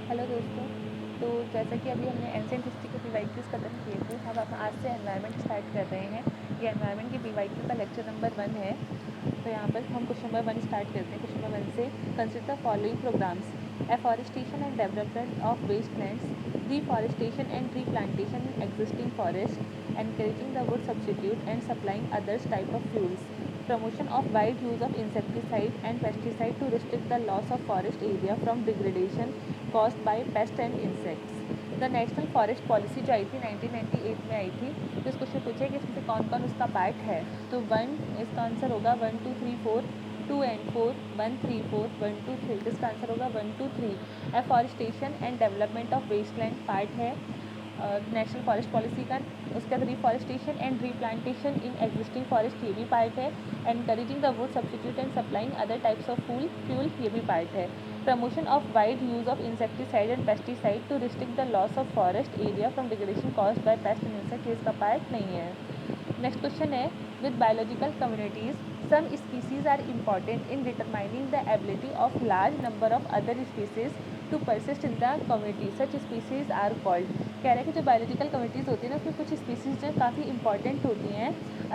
Hello दोस्तों। तो जैसा कि अभी हमने एंशिएंट हिस्ट्री के पीवाईक्यूज़ खत्म किए थे, हम आज से एनवायरनमेंट स्टार्ट कर रहे हैं। ये एनवायरनमेंट के पीवाईक्यू का लेक्चर नंबर 1 है। तो यहाँ पर हम क्वेश्चन नंबर 1 स्टार्ट करते हैं। क्वेश्चन नंबर 1 से, consider the following programmes: afforestation and development of wastelands, deforestation and replantation in existing forest, encouraging the wood substitute and supplying others type of fuels, promotion of wide use of insecticide and pesticide to restrict the loss of forest area from degradation caused by pests and insects. The national forest policy जो आई थी 1998 में आई थी। तो इस question पूछे कि इसमें से कौन कौन उसका पार्ट है। तो 1 इसका आंसर होगा 1 2 3 4, 2 and 4, 1 3 4, 1 2 3। तो इसका आंसर होगा 1 2 3। Afforestation and development of wasteland part है नेशनल फॉरेस्ट पॉलिसी का। उसके बाद reforestation and replantation in existing forest, ये भी पार्ट है। Encouraging the wood substitute and supplying other types of fuel, ये भी पार्ट है। Promotion of wide use of insecticide and pesticide to restrict the loss of forest area from degradation caused by pest and insect, इसका part नहीं है। Next question है, with biological communities some species are important in determining the ability of large number of other species to persist in the community. Such species are called, कह रहे हैं कि जो biological communities होती है ना, उसमें कुछ स्पीसीज़ जो काफ़ी इंपॉर्टेंट होती हैं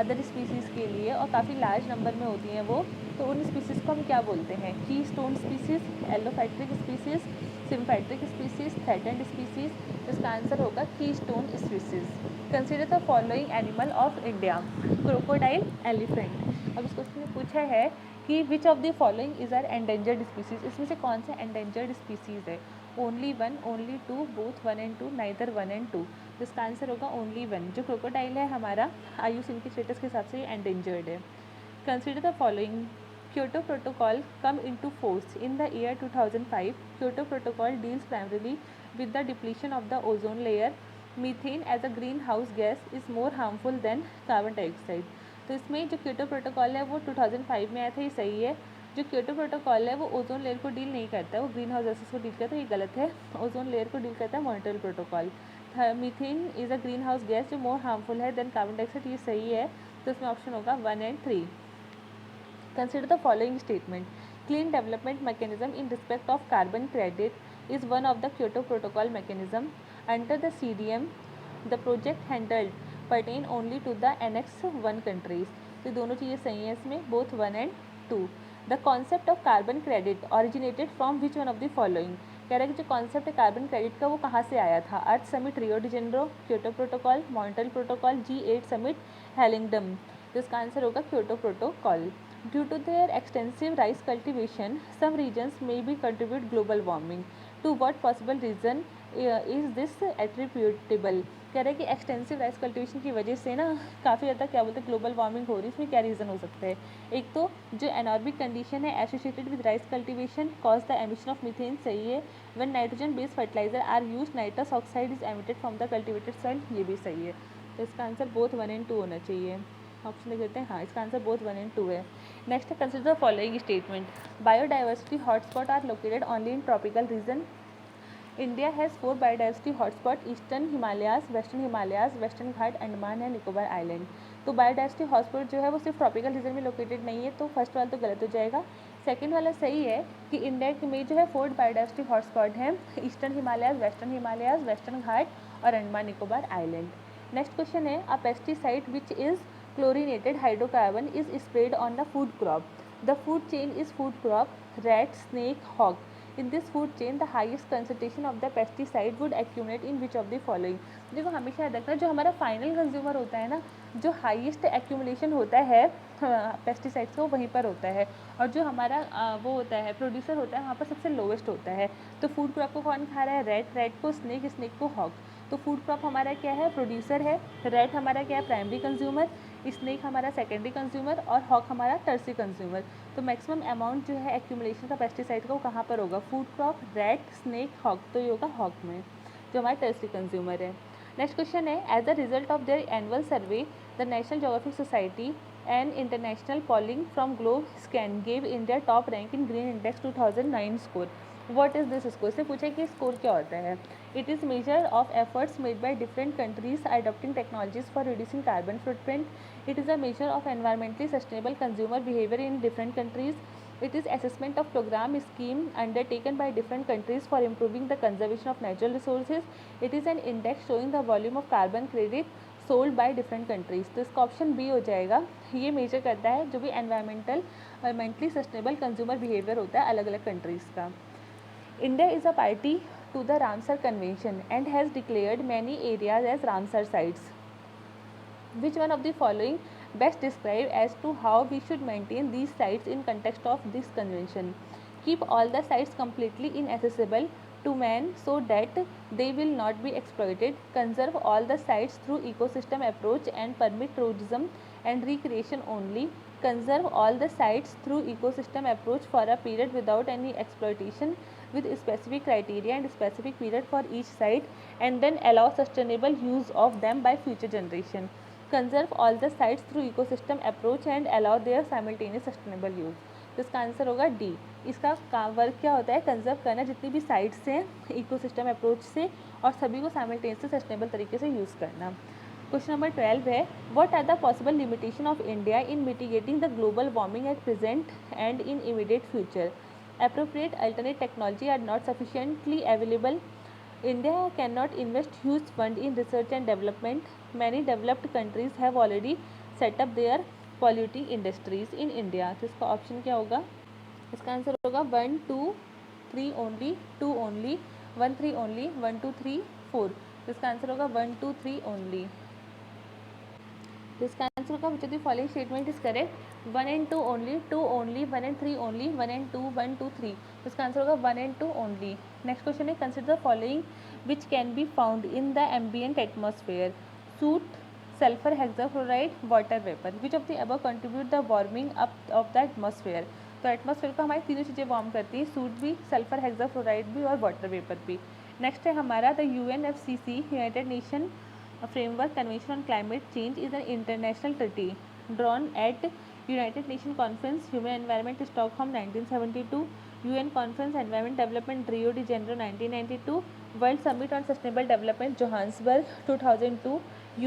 अदर स्पीसीज़ के लिए और काफ़ी लार्ज नंबर में होती हैं वो, तो उन स्पीसीज़ को हम क्या बोलते हैं? Keystone species, allopatric species, sympatric species, threatened species. इसका आंसर होगा keystone species. Consider the following animal of India: crocodile, elephant. अब इस क्वेश्चन में पूछा है कि which of the following is are endangered species, इसमें से कौन सा एंडेंजर्ड स्पीसीज है? Only 1, only 2, both 1 and 2, neither 1 and 2। तो इसका आंसर होगा ओनली 1। जो क्रोकोडाइल है हमारा IUCN के स्टेटस के हिसाब से एंडेंजर्ड है। Consider the following: Kyoto Protocol come into force in the year 2005. Kyoto Protocol deals primarily with the depletion of the ozone layer. Methane as a greenhouse gas is more harmful than carbon dioxide. तो इसमें जो Kyoto protocol है वो 2005 में आया था, ये सही है। जो क्योटो प्रोटोकॉल है वो ओजोन लेयर को डील नहीं करता है, वो ग्रीन हाउस गैसेस को डील करता है, ये गलत है। ओजोन लेयर को डील करता है Montreal protocol. Methane is a green house gas जो मोर हार्मफुल है देन कार्बन डाइऑक्साइड, ये सही है। तो इसमें ऑप्शन होगा 1 and 3। Consider the following statement: clean development mechanism in respect of carbon credit is one of the Kyoto Protocol mechanism. Under the CDM, the project handled pertain only to the Annex 1 countries. तो दोनों चीज़ें सही हैं इसमें, both 1 and 2। The concept of carbon credit originated from which one of the following? कह रहा है कि जो कॉन्सेप्ट है कार्बन क्रेडिट का वो कहाँ से आया था? Earth summit Rio de Janeiro, Kyoto protocol, Montreal protocol, G8 summit, हेलिंगडम। तो इसका आंसर होगा Kyoto protocol. Due to their extensive rice cultivation, some regions may be contribute global warming. To what possible reason is this attributable? कह रहे हैं कि extensive rice cultivation की वजह से ना काफ़ी ज़्यादा क्या बोलते हैं ग्लोबल वार्मिंग हो रही है। इसमें क्या रीज़न हो सकता है? एक तो जो एनॉर्बिक कंडीशन है associated with rice cultivation cause the emission of methane, सही है। When nitrogen based fertiliser are use, nitrous oxide is emitted from the cultivated soil, ये भी सही है। तो इसका आंसर बोथ 1 and 2 होना चाहिए। ऑप्शन देख लेते हैं, हाँ इसका आंसर बोथ 1 and 2 है। नेक्स्ट है, consider the following statement: biodiversity hotspot are located only in tropical region. India has 4 biodiversity hotspot: eastern Himalayas, western Himalayas, western Ghat, Andaman and Nicobar island. तो बायोडाइवर्सिटी हॉटस्पॉट जो है वो सिर्फ ट्रॉपिकल रीजन में लोकेटेड नहीं है, तो फर्स्ट वाला तो गलत हो जाएगा। सेकंड वाला सही है कि इंडिया में जो है 4 बायोडाइवर्सिटी हॉटस्पॉट हैं: ईस्टर्न हिमालयाज, वेस्टर्न घाट और Andaman Nicobar island. Next question है, a pesticide which is chlorinated hydrocarbon is sprayed on the food crop. The food chain is food crop, rat, snake, hog. In this food chain, the highest concentration of the pesticide would accumulate in which of the following? देखो हमेशा याद रखना, जो हमारा final consumer होता है ना, जो हाईएस्ट एक्यूमुलेशन होता है पेस्टिसाइड्स का, वो वहीं पर होता है। और जो हमारा वो होता है प्रोड्यूसर होता है, वहाँ पर सबसे लोवेस्ट होता है। तो फूड क्रॉप को कौन खा रहा है? रेट, रेट को स्नेक, स्नेक को हॉग। तो फूड क्रॉप हमारा क्या है? प्रोड्यूसर है। रेट हमारा क्या है? Primary consumer. स्नेक हमारा सेकेंडरी कंज्यूमर और हॉक हमारा टर्सरी कंज्यूमर। तो मैक्सिमम अमाउंट जो है एक्यूमुलेशन का पेस्टिसाइड का वो कहाँ पर होगा? Food crop, rat, snake, hawk. तो ये होगा हॉक में, जो हमारा टर्सरी कंज्यूमर है। नेक्स्ट क्वेश्चन है, as a result of their annual survey the National Geographic Society and international polling from GlobeScan gave India top rank in green index 2009 score. What is this score? से पूछे कि score क्या होता है। It is measure of efforts made by different countries adopting technologies for reducing carbon footprint. It is a measure of environmentally sustainable consumer behavior in different countries. It is assessment of program scheme undertaken by different countries for improving the conservation of natural resources. It is an index showing the volume of carbon credit sold by different countries. तो इसका option B हो जाएगा। ये major करता है जो भी environmentally sustainable consumer behaviour होता है अलग अलग कंट्रीज़ का। India is a party to the Ramsar convention and has declared many areas as Ramsar sites. Which one of the following best describe as to how we should maintain these sites in context of this convention? Keep all the sites completely inaccessible to man so that they will not be exploited. Conserve all the sites through ecosystem approach and permit tourism and recreation only. Conserve all the sites through ecosystem approach for a period without any exploitation with specific criteria and specific period for each site, and then allow sustainable use of them by future generation. Conserve all the sites through ecosystem approach and allow there simultaneous sustainable use. तो इसका answer होगा D. इसका work क्या होता है? Conserve करना जितनी भी साइट्स हैं इकोसिस्टम अप्रोच से और सभी को साइमल्टेनियसली सस्टेनेबल तरीके से यूज़ करना। क्वेश्चन नंबर 12 है what are the possible limitation of India in mitigating the global warming at present and in immediate future? Appropriate alternate technology are not sufficiently available. India cannot invest huge fund in research and development. Many developed countries have already set up their polluting industries in India. तो इसका option क्या होगा? इसका answer होगा 1 2 3 only, 2 only, 1 3 only, 1 2 3 4। तो इसका answer होगा 1 2 3 only. तो इसका आंसर होगा विच of the following statement is correct? 1 and 2 only, 2 only, 1 and 3 only, 1 and 2, 1 2 3। तो इसका आंसर होगा 1 and 2 ओनली। नेक्स्ट क्वेश्चन है consider the following which can be found in the ambient atmosphere? Suit, sulphur hexafluoride, water vapour. Which of the above contribute the warming up of the atmosphere? तो atmosphere को हमारी तीनों चीज़ें warm करती हैं, suit भी, sulphur hexafluoride भी और वाटर वेपर भी। नेक्स्ट है हमारा the UNFCCC United nation Framework Convention on Climate Change is an international treaty drawn at United Nations Conference Human Environment Stockholm 1972, UN Conference Environment Development Rio de Janeiro 1992, World Summit on Sustainable Development Johannesburg 2002,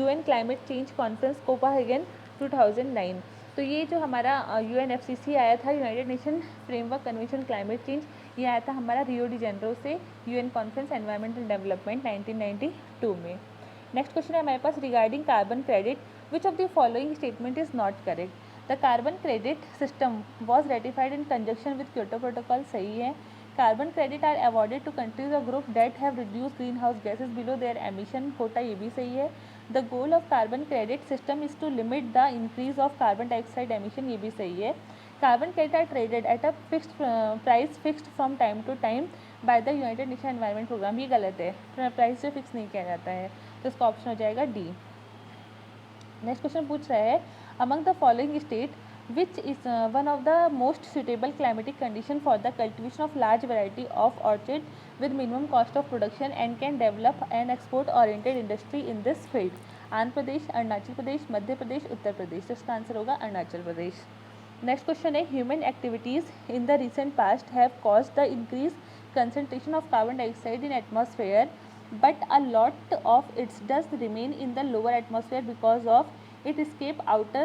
UN Climate Change Conference Copenhagen 2009। तो ये जो हमारा UNFCCC आया था united nation framework convention climate change, ये आया था हमारा रियो डी जेनेरो से UN कॉन्फ्रेंस एनवायरमेंटल डेवलपमेंट 1992 में। नेक्स्ट क्वेश्चन है हमारे पास regarding carbon credit which of the following statement is not correct? The carbon credit system was ratified in conjunction with Kyoto protocol, सही है। Carbon credit are awarded to countries और group that have reduce greenhouse gases below their emission Kota, ये भी सही है। The goal of carbon credit system is to limit the increase of carbon dioxide emission, ये भी सही है। Carbon credit are traded at a fixed price fixed from time to time by the United Nation Environment Programme, ये गलत है, price जो fix नहीं किया जाता है। तो इसका ऑप्शन हो जाएगा डी। नेक्स्ट क्वेश्चन पूछ रहा है among the following state which is one of the most suitable climatic condition for the cultivation of large variety of orchid with minimum cost of production and can develop an export oriented industry in this field? Andhra Pradesh, Arunachal Pradesh, Madhya Pradesh, Uttar Pradesh. तो इसका answer होगा Arunachal Pradesh. Next question है human activities in the recent past have caused the increase concentration of carbon dioxide in atmosphere, but a lot of it does remain in the lower atmosphere because of it escape outer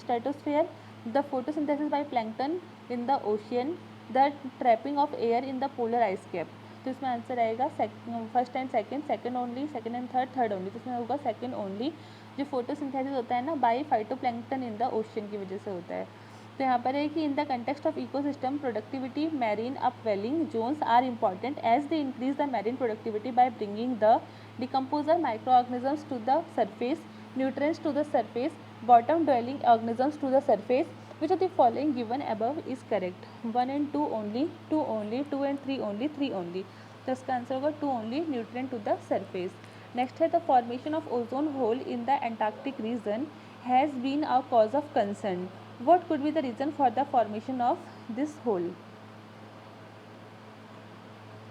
stratosphere, the photosynthesis by plankton in the ocean, the trapping of air in the polar ice cap। तो इसमें answer आएगा first and second only, second and third only. तो इसमें होगा second only. जो photosynthesis होता है ना by phytoplankton in the ocean की वजह से होता है। तो यहाँ पर है कि in the context of ecosystem productivity marine upwelling zones are important as they increase the marine productivity by bringing the decomposer microorganisms to the surface, nutrients to the surface, bottom dwelling organisms to the surface. Which of the following given above is correct? 1 and 2 only, 2 only, 2 and 3 only, 3 only. तो इसका answer होगा 2 only, nutrient to the surface. Next है the formation of ozone hole in the Antarctic region has been a cause of concern. What could be the reason for the formation of this hole?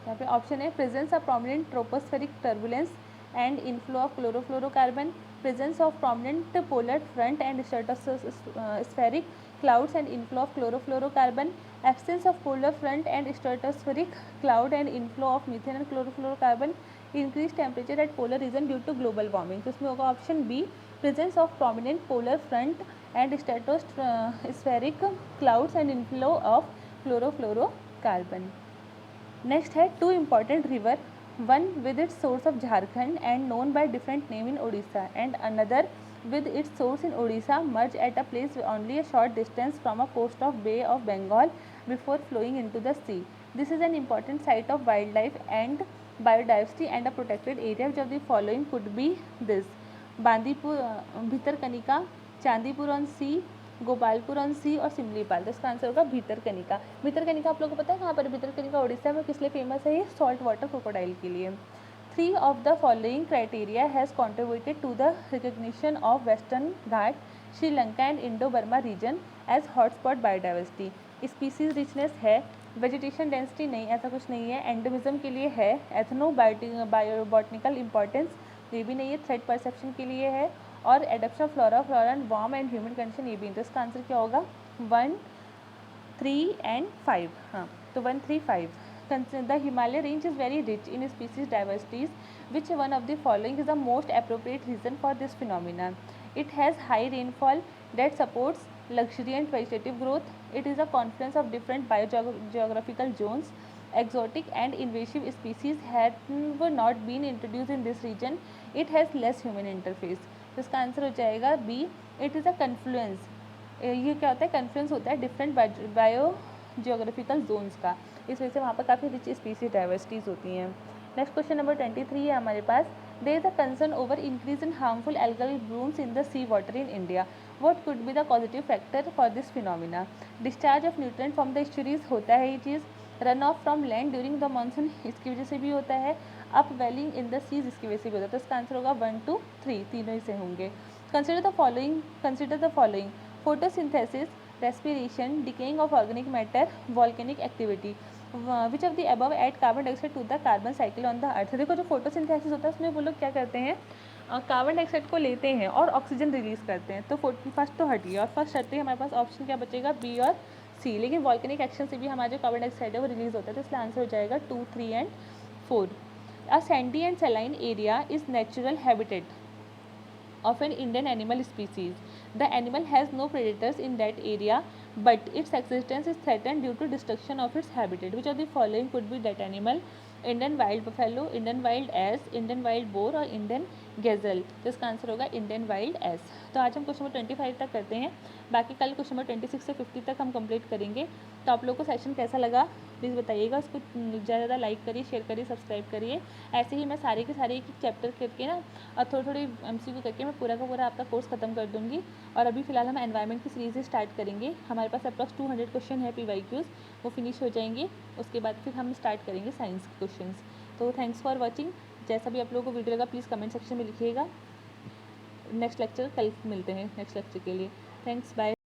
यहाँ पे option है presence of prominent tropospheric turbulence and inflow of chlorofluorocarbon, presence of prominent polar front and stratospheric clouds and inflow of chlorofluorocarbon, absence of polar front and stratospheric cloud and inflow of methane and chlorofluorocarbon, increase temperature at polar region due to global warming. तो इसमें होगा option B presence of prominent polar front and stratospheric clouds and inflow of chlorofluorocarbon. Next है two important river, one with its source of Jharkhand and known by different name in Odisha, and another with its source in Odisha merge at a place only a short distance from a coast of Bay of Bengal before flowing into the sea. This is an important site of wildlife and biodiversity and a protected area. Which of the following could be this? Bandipur, Bhitarkanika, Chandipur on sea, Gopalpur on sea और सिमलीपाल। तो इसका answer होगा भितरकनिका। भितरकनिका आप लोगों को पता है कहाँ पर? भितरकनिका उड़ीसा में किस लिए फेमस है? ये सॉल्ट वाटर क्रोकोडाइल के लिए। 3 of the following criteria has contributed to the recognition of Western Ghat, Sri Lanka and Indo-Burma region as hotspot biodiversity. Species richness है, वेजिटेशन डेंसिटी नहीं, ऐसा कुछ नहीं है, एंडेमिज्म के लिए है, एथनो बायोबॉटनिकल इंपॉर्टेंस ये भी नहीं है, थ्रेट परसेप्शन के लिए है, और adaption of flora and warm and human condition ये भी। तो इसका आंसर क्या होगा? 1, 3 एंड 5। हाँ, तो 1, 3, 5। The Himalaya range is very rich in species diversities. Which one of the following is the most appropriate reason for this phenomenon? It has high rainfall that supports luxuriant vegetative growth. It is a confluence of different biogeographical zones. Exotic and invasive species have not been introduced in this region. It has less human interface. तो इसका answer हो जाएगा B. It is a confluence. ये क्या होता है? Confluence होता है डिफरेंट बायोजियोग्राफिकल जोन्स का, इस वजह से वहाँ पर काफ़ी रिच स्पीसीज डाइवर्सिटीज़ होती हैं। नेक्स्ट क्वेश्चन नंबर 23 है हमारे पास। There is a concern over increase in harmful algal blooms in the sea water in India. What could be the positive factor for this phenomena? Discharge of nutrient from the estuaries होता है ये चीज़, run off from land during the monsoon इसकी वजह से भी होता है, upwelling in the seas इसकी वजह से भी होता है। तो इसका आंसर होगा 1, 2, 3 तीनों ही से होंगे। Consider the following photosynthesis, respiration, decaying of organic matter, volcanic activity. Which of the above add carbon dioxide to the carbon cycle on the earth? देखो जो फोटोसिंथेसिस होता है उसमें वो लोग क्या करते हैं, कार्बन डाइऑक्साइड को लेते हैं और ऑक्सीजन रिलीज करते हैं। तो फर्स्ट तो हटिए, और फर्स्ट हटते ही हमारे पास ऑप्शन क्या बचेगा? बी और सी। लेकिन वॉल्केनिक एक्शन से भी हमारा जो कार्बन डाइऑक्साइड है वो रिलीज होता है, तो इसलिए आंसर हो जाएगा 2, 3 and 4। A Sandy and saline area is natural habitat of an Indian animal species. The animal has no predators in that area, but its existence is threatened due to destruction of its habitat. Which of the following could be that animal? Indian wild buffalo, Indian wild ass, Indian wild boar और Indian गैजल। तो इसका answer होगा Indian wild ass. तो आज हम question number 25 तक करते हैं, बाकी कल क्वेश्चन नंबर 26 से 50 तक हम कंप्लीट करेंगे। तो आप लोगों को सेशन कैसा लगा प्लीज़ बताइएगा, उसको ज़्यादा लाइक करिए, शेयर करिए, सब्सक्राइब करिए। ऐसे ही मैं सारे के सारे एक चैप्टर करके ना और थोड़ी MCQ करके मैं पूरा का पूरा आपका कोर्स खत्म कर दूँगी। और अभी फिलहाल हम एनवायरनमेंट की सीरीज़ स्टार्ट करेंगे। हमारे पास अप्रॉक्स 200 क्वेश्चन है PYQs, वो फिनिश हो जाएंगे, उसके बाद फिर हम स्टार्ट करेंगे साइंस के क्वेश्चंस। तो थैंक्स फॉर वाचिंग। जैसा भी आप लोगों को वीडियो लगा प्लीज़ कमेंट सेक्शन में लिखिएगा। नेक्स्ट लेक्चर कल मिलते हैं नेक्स्ट लेक्चर के लिए। Thanks, bye.